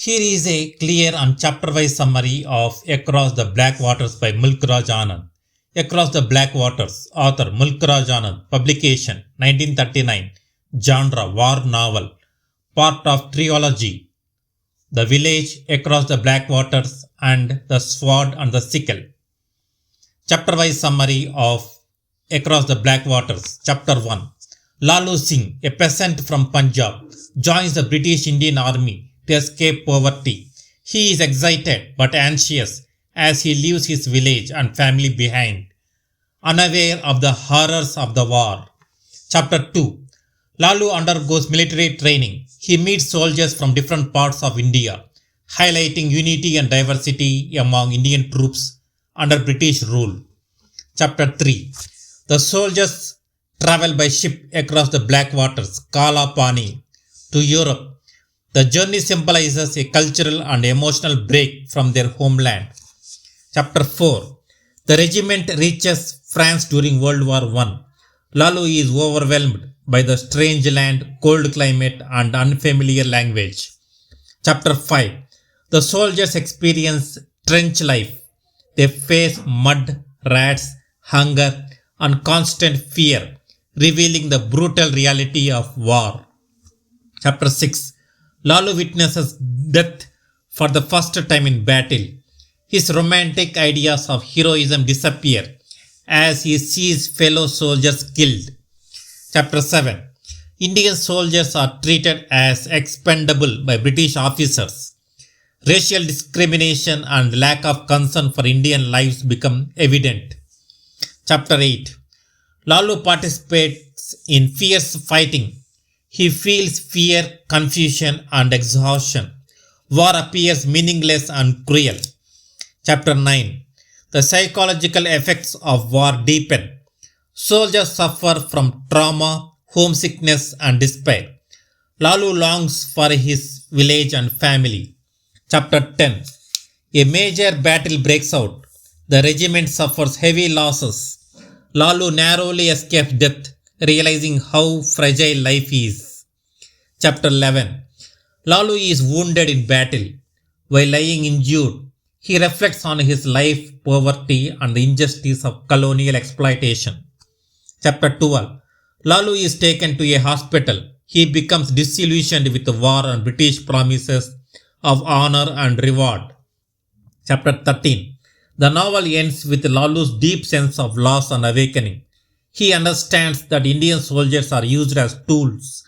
Here is a clear and chapter-wise summary of Across the Black Waters by Mulk Raj Anand. Across the Black Waters, author Mulk Raj Anand, publication 1939, genre war novel, part of Trilogy, The Village, Across the Black Waters, and The Sword and the Sickle. Chapter-wise summary of Across the Black Waters. Chapter 1. Lalu Singh, a peasant from Punjab, joins the British Indian Army to escape poverty. He is excited but anxious as he leaves his village and family behind, unaware of the horrors of the war. Chapter 2. Lalu undergoes military training. He meets soldiers from different parts of India, highlighting unity and diversity among Indian troops under British rule. Chapter 3. The soldiers travel by ship across the Black Waters, Pani, to Europe. The journey symbolizes a cultural and emotional break from their homeland. Chapter 4. The regiment reaches France during World War I. Lalu is overwhelmed by the strange land, cold climate, and unfamiliar language. Chapter 5. The soldiers experience trench life. They face mud, rats, hunger, and constant fear, revealing the brutal reality of war. Chapter 6. Lalu witnesses death for the first time in battle. His romantic ideas of heroism disappear as he sees fellow soldiers killed. Chapter 7. Indian soldiers are treated as expendable by British officers. Racial discrimination and lack of concern for Indian lives become evident. Chapter 8. Lalu participates in fierce fighting. He feels fear, confusion, and exhaustion. War appears meaningless and cruel. Chapter 9. The psychological effects of war deepen. Soldiers suffer from trauma, homesickness, and despair. Lalu longs for his village and family. Chapter 10. A major battle breaks out. The regiment suffers heavy losses. Lalu narrowly escapes death, realizing how fragile life is. Chapter 11. Lalu is wounded in battle. While lying injured, he reflects on his life, poverty, and the injustice of colonial exploitation. Chapter 12. Lalu is taken to a hospital. He becomes disillusioned with the war and British promises of honor and reward. Chapter 13. The novel ends with Lalu's deep sense of loss and awakening. He understands that Indian soldiers are used as tools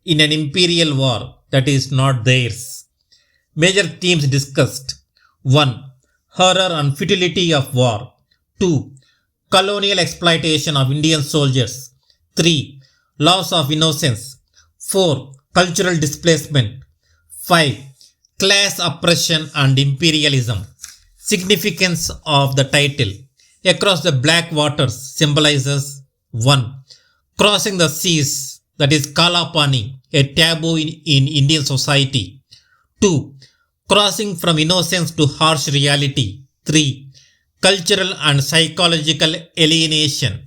in an imperial war that is not theirs. Major themes discussed: 1. Horror and futility of war. 2. Colonial exploitation of Indian soldiers. 3. Loss of innocence. 4. Cultural displacement. 5. Class oppression and imperialism. Significance of the title. Across the Black Waters symbolizes: 1. Crossing the seas, that is Pani, a taboo in Indian society. 2. Crossing from innocence to harsh reality. 3. Cultural and psychological alienation.